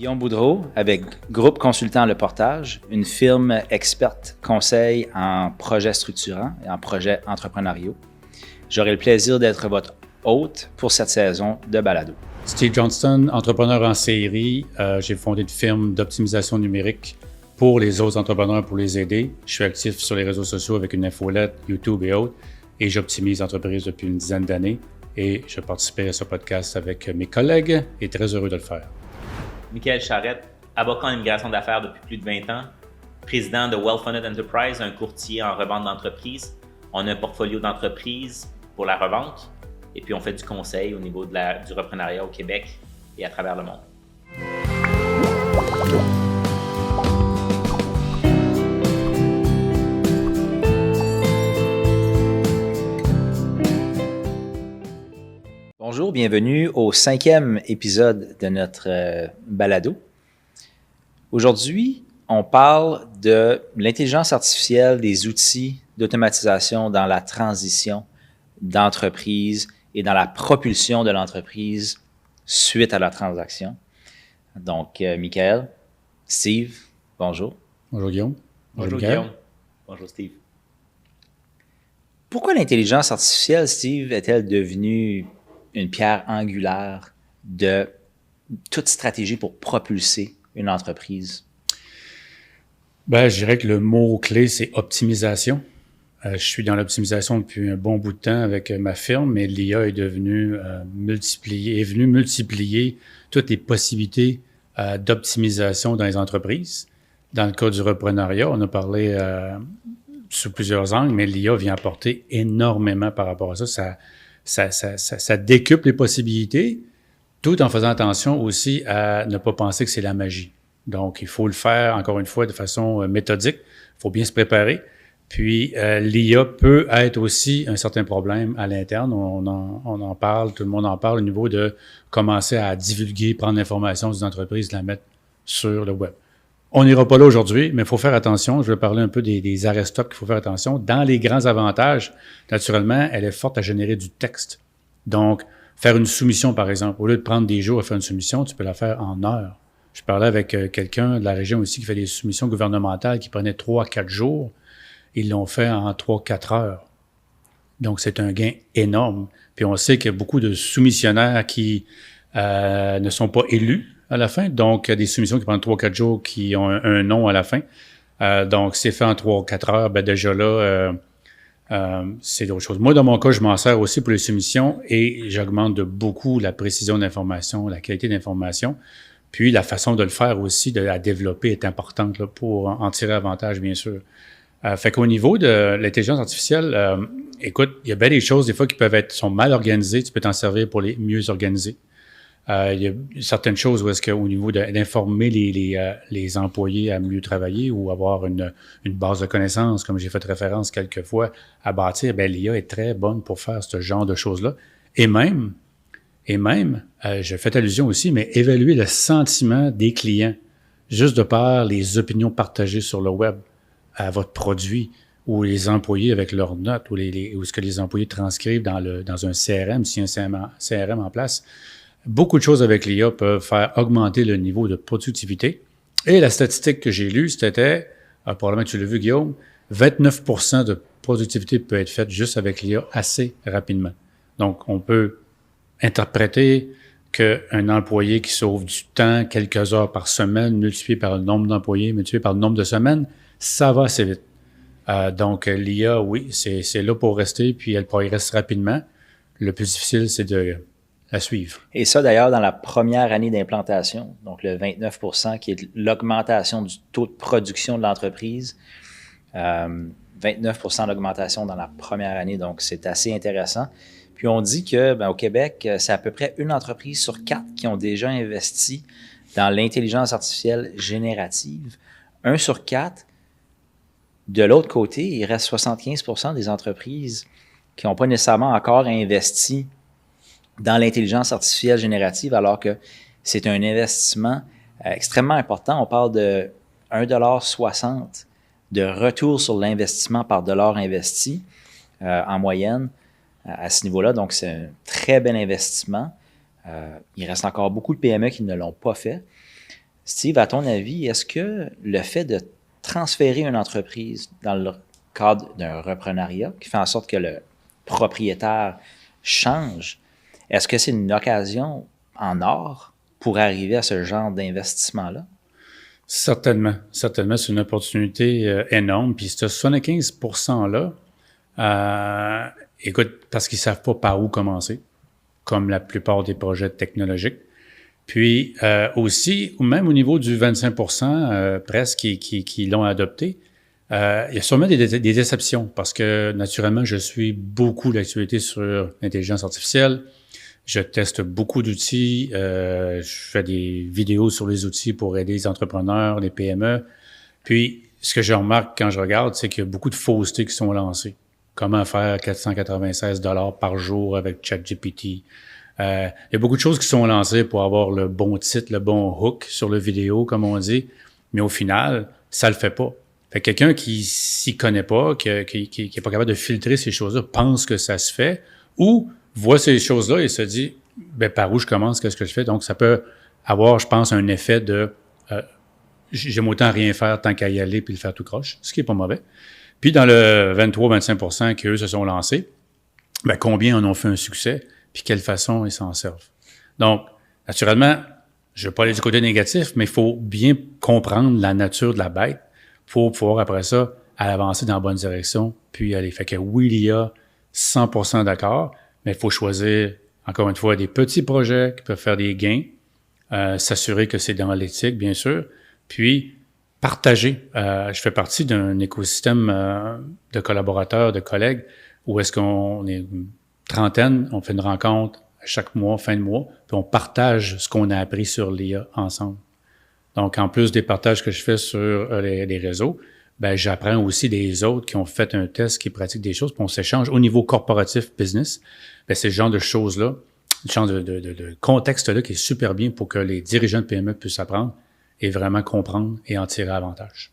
Guillaume Boudreau avec Groupe Consultant Le Portage, une firme experte conseil en projets structurants et en projets entrepreneuriaux. J'aurai le plaisir d'être votre hôte pour cette saison de balado. Steve Johnston, entrepreneur en série. J'ai fondé une firme d'optimisation numérique pour les autres entrepreneurs pour les aider. Je suis actif sur les réseaux sociaux avec une infolette, YouTube et autres, et j'optimise l'entreprise depuis une dizaine d'années. Et je participais à ce podcast avec mes collègues et très heureux de le faire. Michael Charette, avocat en immigration d'affaires depuis plus de 20 ans, président de Well-Funded Enterprise, un courtier en revente d'entreprises. On a un portfolio d'entreprises pour la revente et puis on fait du conseil au niveau du reprenariat au Québec et à travers le monde. Bonjour, bienvenue au 5e épisode de notre balado. Aujourd'hui, on parle de l'intelligence artificielle, des outils d'automatisation dans la transition d'entreprise et dans la propulsion de l'entreprise suite à la transaction. Donc, Michael, Steve, bonjour. Bonjour Guillaume. Bonjour Guillaume. Bonjour Steve. Pourquoi l'intelligence artificielle, Steve, est-elle devenue une pierre angulaire de toute stratégie pour propulser une entreprise? Je dirais que le mot-clé, c'est optimisation. Je suis dans l'optimisation depuis un bon bout de temps avec ma firme, mais l'IA est venue multiplier toutes les possibilités d'optimisation dans les entreprises. Dans le cas du reprenariat, on a parlé sous plusieurs angles, mais l'IA vient apporter énormément par rapport à ça. Ça décuple les possibilités, tout en faisant attention aussi à ne pas penser que c'est la magie. Donc, il faut le faire, encore une fois, de façon méthodique. Il faut bien se préparer. Puis, l'IA peut être aussi un certain problème à l'interne. On en parle, tout le monde en parle au niveau de commencer à divulguer, prendre l'information des entreprises, la mettre sur le web. On n'ira pas là aujourd'hui, mais il faut faire attention. Je vais parler un peu des arrêts stop qu'il faut faire attention. Dans les grands avantages, naturellement, elle est forte à générer du texte. Donc, faire une soumission, par exemple, au lieu de prendre des jours à faire une soumission, tu peux la faire en heures. Je parlais avec quelqu'un de la région aussi qui fait des soumissions gouvernementales qui prenaient 3-4 jours. Ils l'ont fait en 3-4 heures. Donc, c'est un gain énorme. Puis, on sait qu'il y a beaucoup de soumissionnaires qui ne sont pas élus à la fin. Donc, il y a des soumissions qui prennent 3-4 jours qui ont un nom à la fin. Donc, c'est fait en 3-4 heures. Déjà là, c'est autre chose. Moi, dans mon cas, je m'en sers aussi pour les soumissions et j'augmente de beaucoup la précision d'information, la qualité d'information. Puis, la façon de le faire aussi, de la développer est importante là, pour en tirer avantage, bien sûr. Fait qu'au niveau de l'intelligence artificielle, écoute, il y a bien des choses, des fois, qui sont mal organisées. Tu peux t'en servir pour les mieux organiser. Il y a certaines choses où est-ce qu'au niveau d'informer les employés à mieux travailler ou avoir une base de connaissances, comme j'ai fait référence quelques fois, à bâtir, l'IA est très bonne pour faire ce genre de choses-là. Et même, je fais allusion aussi, mais évaluer le sentiment des clients, juste de par les opinions partagées sur le web à votre produit, ou les employés avec leurs notes, ou ce que les employés transcrivent dans un CRM, s'il y a un CRM en place. Beaucoup de choses avec l'IA peuvent faire augmenter le niveau de productivité. Et la statistique que j'ai lue, c'était, probablement tu l'as vu Guillaume, 29% de productivité peut être faite juste avec l'IA assez rapidement. Donc, on peut interpréter qu'un employé qui sauve du temps, quelques heures par semaine, multiplié par le nombre d'employés, multiplié par le nombre de semaines, ça va assez vite. Donc, l'IA, oui, c'est là pour rester, puis elle progresse rapidement. Le plus difficile, c'est de la suivre. Et ça, d'ailleurs, dans la première année d'implantation, donc le 29% qui est l'augmentation du taux de production de l'entreprise, 29% d'augmentation dans la première année, donc c'est assez intéressant. Puis on dit que au Québec, c'est à peu près une entreprise sur 4 qui ont déjà investi dans l'intelligence artificielle générative. 1 sur 4. De l'autre côté, il reste 75% des entreprises qui n'ont pas nécessairement encore investi dans l'intelligence artificielle générative, alors que c'est un investissement extrêmement important. On parle de 1,60 $ de retour sur l'investissement par dollar investi en moyenne à ce niveau-là. Donc, c'est un très bel investissement. Il reste encore beaucoup de PME qui ne l'ont pas fait. Steve, à ton avis, est-ce que le fait de transférer une entreprise dans le cadre d'un reprenariat, qui fait en sorte que le propriétaire change, est-ce que c'est une occasion en or pour arriver à ce genre d'investissement-là? Certainement. Certainement, c'est une opportunité énorme. Puis ce 75 %-là, écoute, parce qu'ils ne savent pas par où commencer, comme la plupart des projets technologiques. Puis aussi, ou même au niveau du 25 presque qui l'ont adopté, il y a sûrement des déceptions parce que naturellement, je suis beaucoup l'actualité sur l'intelligence artificielle. Je teste beaucoup d'outils. Je fais des vidéos sur les outils pour aider les entrepreneurs, les PME. Puis, ce que je remarque quand je regarde, c'est qu'il y a beaucoup de faussetés qui sont lancées. Comment faire 496 $ par jour avec ChatGPT. Il y a beaucoup de choses qui sont lancées pour avoir le bon titre, le bon hook sur le vidéo, comme on dit. Mais au final, ça le fait pas. Fait que quelqu'un qui s'y connaît pas, qui est pas capable de filtrer ces choses-là, pense que ça se fait, ou voit ces choses-là et se dit, ben par où je commence, qu'est-ce que je fais? Donc, ça peut avoir, je pense, un effet de j'aime autant rien faire tant qu'à y aller puis le faire tout croche, ce qui est pas mauvais. Puis dans le 23-25 % qu'eux se sont lancés, ben combien en ont fait un succès, puis quelle façon ils s'en servent. Donc, naturellement, je ne vais pas aller du côté négatif, mais il faut bien comprendre la nature de la bête pour pouvoir, après ça, avancer dans la bonne direction, puis aller. Fait que oui, il y a 100% d'accord, mais il faut choisir, encore une fois, des petits projets qui peuvent faire des gains, s'assurer que c'est dans l'éthique, bien sûr, puis partager. Je fais partie d'un écosystème de collaborateurs, de collègues, où est-ce qu'on est une trentaine, on fait une rencontre chaque mois, fin de mois, puis on partage ce qu'on a appris sur l'IA ensemble. Donc, en plus des partages que je fais sur les réseaux, ben j'apprends aussi des autres qui ont fait un test, qui pratiquent des choses, puis on s'échange au niveau corporatif, business. Ben c'est ce genre de choses-là, ce genre de contexte-là qui est super bien pour que les dirigeants de PME puissent apprendre et vraiment comprendre et en tirer avantage.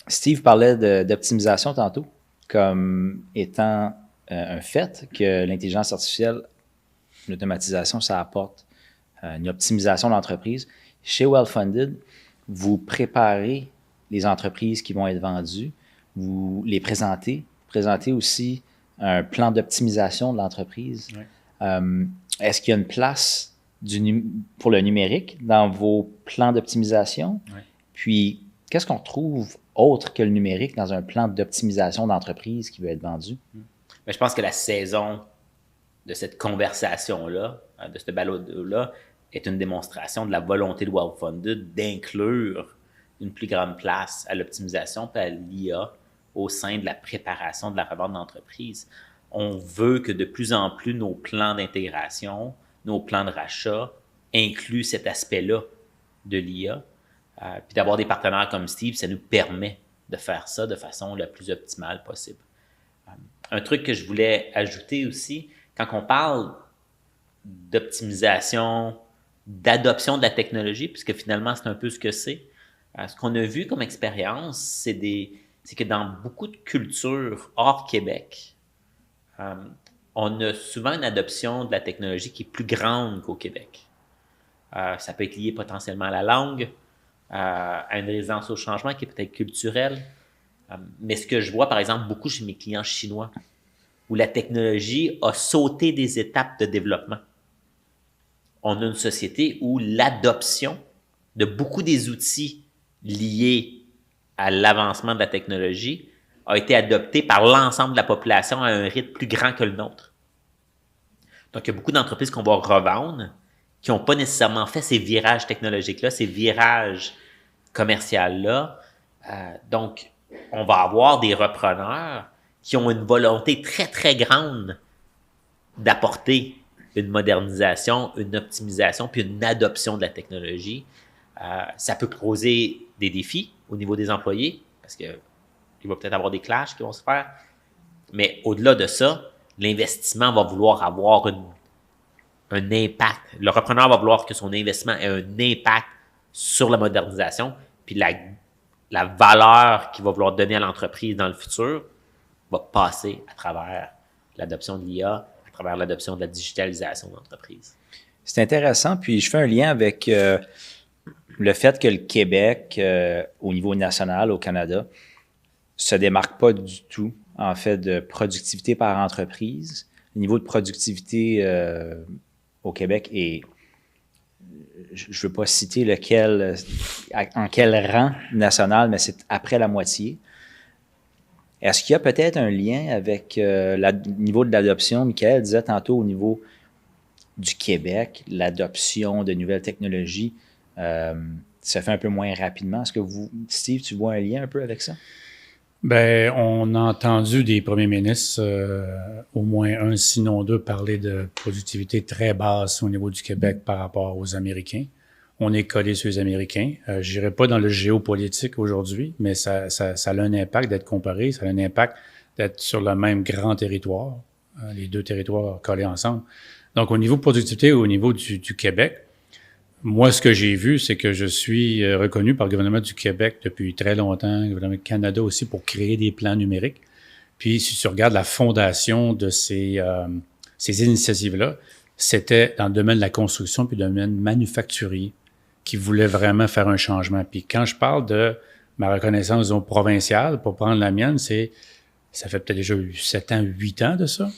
Steve parlait d'optimisation tantôt, comme étant un fait que l'intelligence artificielle, l'automatisation, ça apporte une optimisation de l'entreprise. Chez Well-Funded, vous préparez les entreprises qui vont être vendues, vous les présentez aussi un plan d'optimisation de l'entreprise. Oui. Est-ce qu'il y a une place pour le numérique dans vos plans d'optimisation? Oui. Puis, qu'est-ce qu'on trouve autre que le numérique dans un plan d'optimisation d'entreprise qui veut être vendu? Bien, je pense que la saison de cette conversation-là, de ce balado-là, est une démonstration de la volonté de Well-Funded d'inclure une plus grande place à l'optimisation et à l'IA au sein de la préparation de la revente d'entreprise. On veut que de plus en plus nos plans d'intégration, nos plans de rachat incluent cet aspect-là de l'IA. Puis d'avoir des partenaires comme Steve, ça nous permet de faire ça de façon la plus optimale possible. Un truc que je voulais ajouter aussi, quand on parle d'optimisation, d'adoption de la technologie, puisque finalement, c'est un peu ce que c'est. Ce qu'on a vu comme expérience, c'est que dans beaucoup de cultures hors Québec, on a souvent une adoption de la technologie qui est plus grande qu'au Québec. Ça peut être lié potentiellement à la langue, à une résistance au changement qui est peut-être culturelle. Mais ce que je vois, par exemple, beaucoup chez mes clients chinois, où la technologie a sauté des étapes de développement. On a une société où l'adoption de beaucoup des outils liés à l'avancement de la technologie a été adoptée par l'ensemble de la population à un rythme plus grand que le nôtre. Donc, il y a beaucoup d'entreprises qu'on va revendre qui n'ont pas nécessairement fait ces virages technologiques-là, ces virages commerciaux-là. Donc, on va avoir des repreneurs qui ont une volonté très, très grande d'apporter une modernisation, une optimisation, puis une adoption de la technologie. Ça peut poser des défis au niveau des employés, parce qu'il va peut-être avoir des clashs qui vont se faire. Mais au-delà de ça, l'investissement va vouloir avoir un impact. Le repreneur va vouloir que son investissement ait un impact sur la modernisation, puis la valeur qu'il va vouloir donner à l'entreprise dans le futur va passer à travers l'adoption de l'IA, à travers l'adoption de la digitalisation de l'entreprise. C'est intéressant, puis je fais un lien avec le fait que le Québec, au niveau national, au Canada, se démarque pas du tout, en fait, de productivité par entreprise. Le niveau de productivité au Québec est, je ne veux pas citer lequel, en quel rang national, mais c'est après la moitié. Est-ce qu'il y a peut-être un lien avec le niveau de l'adoption? Michael disait tantôt au niveau du Québec, l'adoption de nouvelles technologies se fait un peu moins rapidement. Est-ce que vous, Steve, tu vois un lien un peu avec ça? Bien, on a entendu des premiers ministres, au moins un, sinon deux, parler de productivité très basse au niveau du Québec par rapport aux Américains. On est collé sur les Américains. Je n'irai pas dans le géopolitique aujourd'hui, mais ça a un impact d'être comparé, ça a un impact d'être sur le même grand territoire, les deux territoires collés ensemble. Donc, au niveau productivité, au niveau du Québec, moi, ce que j'ai vu, c'est que je suis reconnu par le gouvernement du Québec depuis très longtemps, le gouvernement du Canada aussi, pour créer des plans numériques. Puis, si tu regardes la fondation de ces initiatives-là, c'était dans le domaine de la construction puis le domaine manufacturier qui voulait vraiment faire un changement. Puis, quand je parle de ma reconnaissance, disons, provinciale, pour prendre la mienne, ça fait peut-être déjà 7 ans, 8 ans de ça.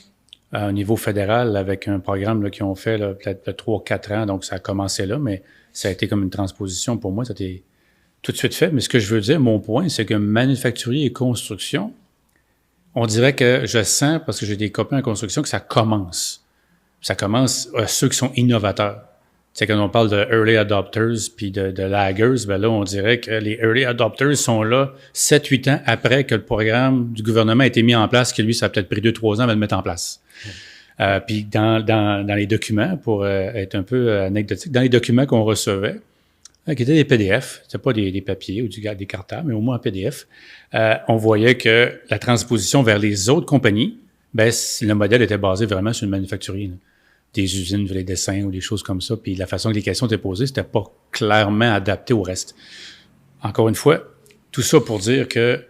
Au niveau fédéral, avec un programme qu'ils ont fait peut-être 3-4 ans, donc ça a commencé là, mais ça a été comme une transposition pour moi, ça a été tout de suite fait. Mais ce que je veux dire, mon point, c'est que manufacturier et construction, on dirait que je sens, parce que j'ai des copains en construction, que ça commence. Ça commence ceux qui sont innovateurs. Tu sais, quand on parle de early adopters puis de laggers, ben là, on dirait que les early adopters sont là 7-8 ans après que le programme du gouvernement a été mis en place, que lui, ça a peut-être pris 2-3 ans à le mettre en place. Puis dans les documents, pour être un peu anecdotique, dans les documents qu'on recevait, qui étaient des PDF, c'était pas des papiers ou des cartables, mais au moins en PDF, on voyait que la transposition vers les autres compagnies, ben le modèle était basé vraiment sur le manufacturier. Là. Des usines, les dessins ou des choses comme ça, puis la façon que les questions étaient posées, c'était pas clairement adapté au reste. Encore une fois, tout ça pour dire que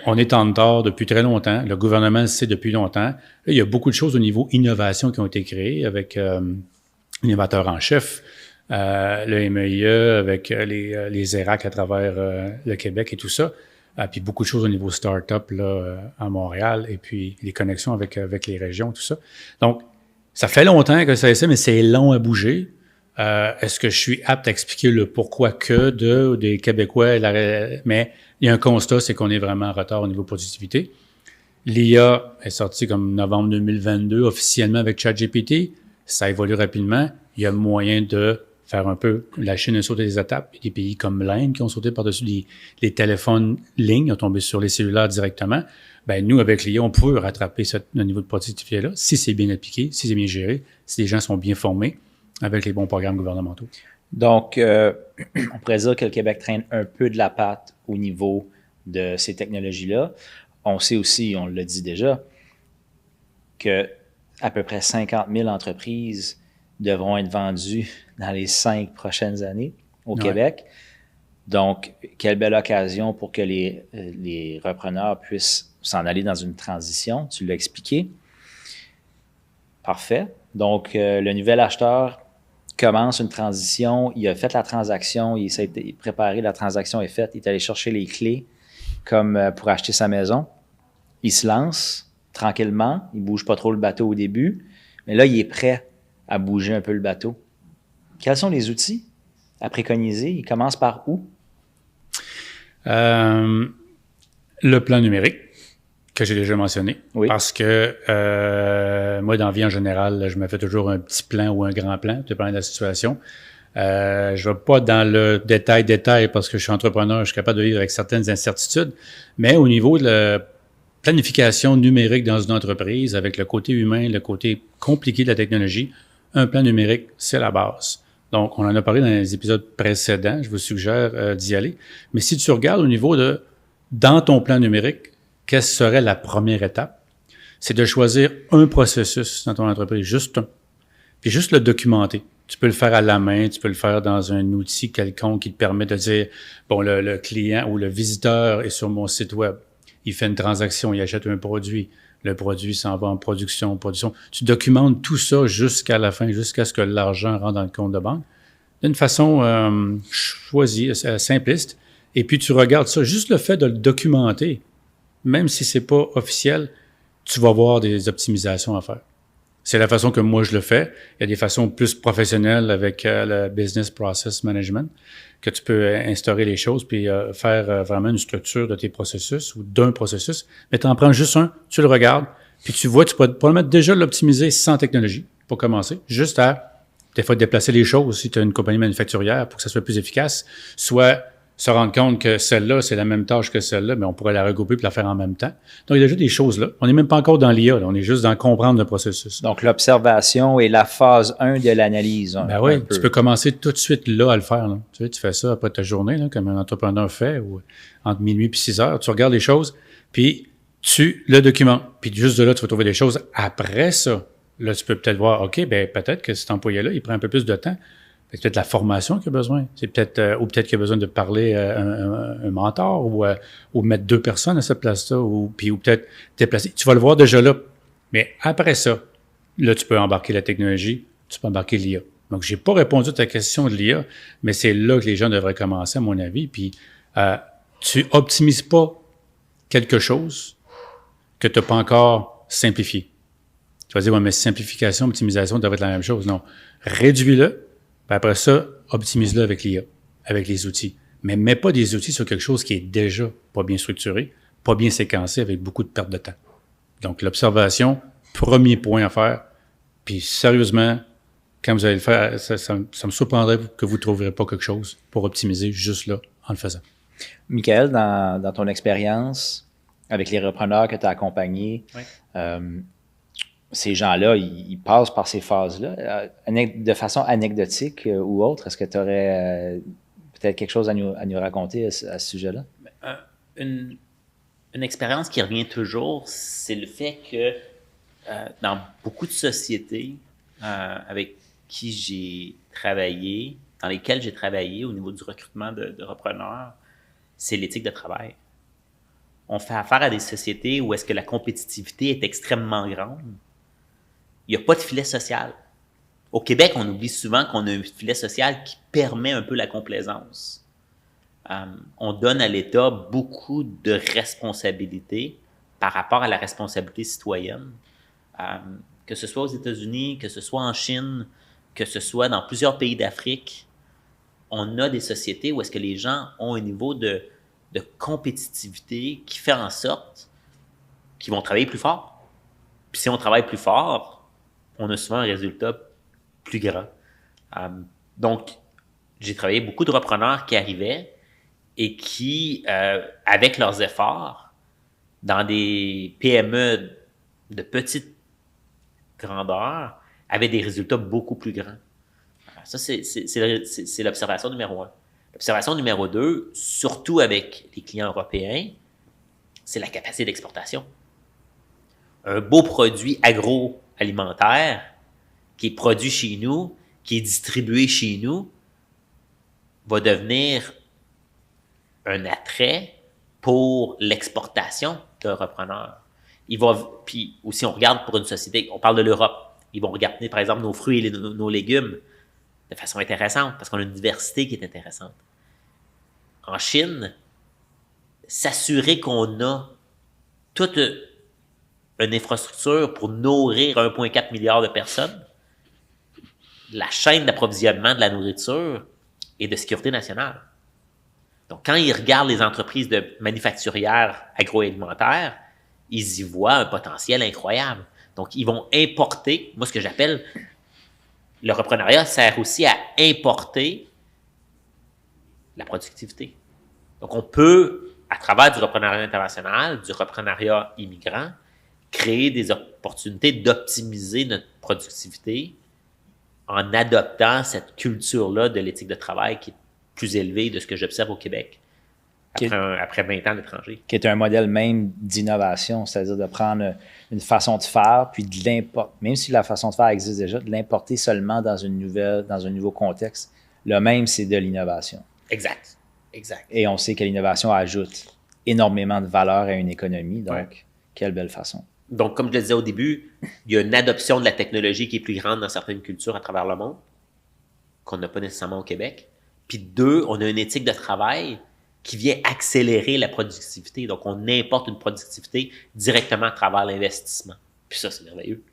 on est en retard depuis très longtemps. Le gouvernement le sait depuis longtemps. Là, il y a beaucoup de choses au niveau innovation qui ont été créées avec l'innovateur en chef, le MEIE, avec les ERAC à travers le Québec et tout ça. Puis beaucoup de choses au niveau start-up là, à Montréal et puis les connexions avec les régions, tout ça. Donc, ça fait longtemps que ça essaie, mais c'est long à bouger. Est-ce que je suis apte à expliquer le pourquoi que des Québécois? Mais il y a un constat, c'est qu'on est vraiment en retard au niveau productivité. L'IA est sortie comme novembre 2022 officiellement avec ChatGPT. Ça évolue rapidement. Il y a moyen de faire un peu... La Chine a sauté des étapes. Il y a des pays comme l'Inde qui ont sauté par-dessus les téléphones lignes, ont tombé sur les cellulaires directement. Ben nous, avec l'IA, on peut rattraper le niveau de productivité-là si c'est bien appliqué, si c'est bien géré, si les gens sont bien formés avec les bons programmes gouvernementaux. Donc, on pourrait dire que le Québec traîne un peu de la patte au niveau de ces technologies-là. On sait aussi, on l'a dit déjà, que à peu près 50 000 entreprises devront être vendues dans les 5 prochaines années au Québec. Donc, quelle belle occasion pour que les repreneurs puissent s'en aller dans une transition. Tu l'as expliqué. Parfait. Donc, le nouvel acheteur commence une transition. Il a fait la transaction. Il s'est préparé. La transaction est faite. Il est allé chercher les clés comme pour acheter sa maison. Il se lance tranquillement. Il ne bouge pas trop le bateau au début. Mais là, il est prêt à bouger un peu le bateau. Quels sont les outils à préconiser? Il commence par où? Le plan numérique, que j'ai déjà mentionné. Oui. Parce que moi, dans la vie en général, je me fais toujours un petit plan ou un grand plan, dépendant de la situation. Je ne vais pas dans le détail parce que je suis entrepreneur, je suis capable de vivre avec certaines incertitudes, mais au niveau de la planification numérique dans une entreprise, avec le côté humain, le côté compliqué de la technologie, un plan numérique, c'est la base. Donc, on en a parlé dans les épisodes précédents, je vous suggère d'y aller. Mais si tu regardes au niveau de, dans ton plan numérique, quelle serait la première étape? C'est de choisir un processus dans ton entreprise, juste un, puis juste le documenter. Tu peux le faire à la main, tu peux le faire dans un outil quelconque qui te permet de dire, bon, le client ou le visiteur est sur mon site web, il fait une transaction, il achète un produit, le produit s'en va en production. Tu documentes tout ça jusqu'à la fin, jusqu'à ce que l'argent rentre dans le compte de banque. d'une façon choisie, simpliste. Et puis, tu regardes ça. Juste le fait de le documenter, même si c'est pas officiel, tu vas voir des optimisations à faire. C'est la façon que moi je le fais. Il y a des façons plus professionnelles avec le Business Process Management que tu peux instaurer les choses puis faire vraiment une structure de tes processus ou d'un processus. Mais tu en prends juste un, tu le regardes, puis tu vois, tu peux probablement déjà l'optimiser sans technologie pour commencer. Juste à, des fois, déplacer les choses si tu as une compagnie manufacturière pour que ça soit plus efficace, soit se rendre compte que celle-là, c'est la même tâche que celle-là, mais on pourrait la regrouper et la faire en même temps. Donc, il y a déjà des choses là. On n'est même pas encore dans l'IA, là. On est juste dans comprendre le processus. Donc, l'observation est la phase 1 de l'analyse. Ben oui, tu peux commencer tout de suite là à le faire. Là. Tu sais, tu fais ça après ta journée, là, comme un entrepreneur fait, ou entre minuit et 6 heures. Tu regardes les choses, puis tu le documentes. Puis juste de là, tu vas trouver des choses après ça. Là, tu peux peut-être voir, OK, ben peut-être que cet employé-là, il prend un peu plus de temps. C'est peut-être la formation qu'il a besoin. C'est peut-être ou peut-être qu'il a besoin de parler un mentor ou mettre 2 personnes à cette place-là ou peut-être déplacer. Tu vas le voir déjà là. Mais après ça, là, tu peux embarquer la technologie, tu peux embarquer l'IA. Donc, j'ai pas répondu à ta question de l'IA, mais c'est là que les gens devraient commencer, à mon avis. Puis, tu optimises pas quelque chose que tu n'as pas encore simplifié. Tu vas dire, ouais, mais simplification, optimisation doivent être la même chose. Non. Réduis-le. Puis après ça, optimise-le avec l'IA, avec les outils. Mais mets pas des outils sur quelque chose qui est déjà pas bien structuré, pas bien séquencé, avec beaucoup de perte de temps. Donc, l'observation, premier point à faire. Puis, sérieusement, quand vous allez le faire, ça me surprendrait que vous ne trouverez pas quelque chose pour optimiser juste là, en le faisant. Michael, dans ton expérience, avec les repreneurs que tu as accompagnés, oui. Ces gens-là, ils passent par ces phases-là. De façon anecdotique ou autre, est-ce que tu aurais peut-être quelque chose à nous raconter à ce sujet-là? Une expérience qui revient toujours, c'est le fait que dans beaucoup de sociétés avec qui j'ai travaillé, dans lesquelles j'ai travaillé au niveau du recrutement de repreneurs, c'est l'éthique de travail. On fait affaire à des sociétés où est-ce que la compétitivité est extrêmement grande. Il n'y a pas de filet social. Au Québec, on oublie souvent qu'on a un filet social qui permet un peu la complaisance. On donne à l'État beaucoup de responsabilités par rapport à la responsabilité citoyenne. Que ce soit aux États-Unis, que ce soit en Chine, que ce soit dans plusieurs pays d'Afrique, on a des sociétés où est-ce que les gens ont un niveau de compétitivité qui fait en sorte qu'ils vont travailler plus fort. Puis si on travaille plus fort, on a souvent un résultat plus grand. Donc, j'ai travaillé beaucoup de repreneurs qui arrivaient et qui, avec leurs efforts, dans des PME de petite grandeur, avaient des résultats beaucoup plus grands. Ça, c'est l'observation numéro 1. L'observation numéro 2, surtout avec les clients européens, c'est la capacité d'exportation. Un beau produit agroalimentaire qui est produit chez nous, qui est distribué chez nous, va devenir un attrait pour l'exportation d'un repreneur. Puis aussi, on regarde pour une société, on parle de l'Europe, ils vont regarder par exemple nos fruits et nos légumes de façon intéressante parce qu'on a une diversité qui est intéressante. En Chine, s'assurer qu'on a toute une infrastructure pour nourrir 1,4 milliard de personnes, la chaîne d'approvisionnement de la nourriture et de sécurité nationale. Donc, quand ils regardent les entreprises manufacturières agroalimentaires, ils y voient un potentiel incroyable. Donc, ils vont importer, moi, ce que j'appelle le reprenariat sert aussi à importer la productivité. Donc, on peut, à travers du reprenariat international, du reprenariat immigrant, créer des opportunités d'optimiser notre productivité en adoptant cette culture-là de l'éthique de travail qui est plus élevée de ce que j'observe au Québec après 20 ans à l'étranger. Qui est un modèle même d'innovation, c'est-à-dire de prendre une façon de faire, puis de l'importer, même si la façon de faire existe déjà, de l'importer seulement dans un nouveau contexte. Le même, c'est de l'innovation. Exact. Et on sait que l'innovation ajoute énormément de valeur à une économie, donc quelle belle façon. Donc, comme je le disais au début, il y a une adoption de la technologie qui est plus grande dans certaines cultures à travers le monde. qu'on n'a pas nécessairement au Québec. Puis 2, on a une éthique de travail qui vient accélérer la productivité. Donc, on importe une productivité directement à travers l'investissement. Puis ça, c'est merveilleux.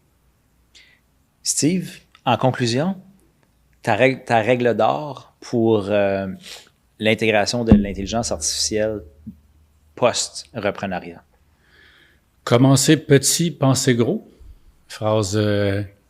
Steve, en conclusion, ta règle d'or pour l'intégration de l'intelligence artificielle post-reprenariat? Commencer petit, penser gros. Phrase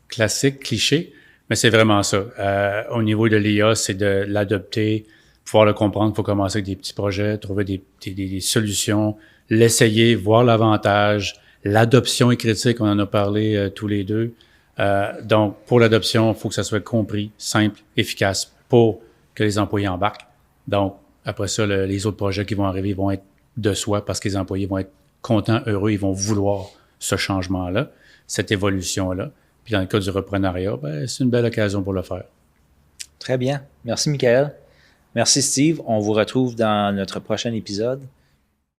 classique, cliché, mais c'est vraiment ça. Au niveau de l'IA, c'est de l'adopter, pouvoir le comprendre. Il faut commencer avec des petits projets, trouver des solutions, l'essayer, voir l'avantage. L'adoption est critique, on en a parlé tous les deux. Donc, pour l'adoption, il faut que ça soit compris, simple, efficace pour que les employés embarquent. Donc, après ça, les autres projets qui vont arriver vont être de soi parce que les employés vont être contents, heureux, ils vont vouloir ce changement-là, cette évolution-là. Puis dans le cas du reprenariat, c'est une belle occasion pour le faire. Très bien. Merci, Michael. Merci, Steve. On vous retrouve dans notre prochain épisode.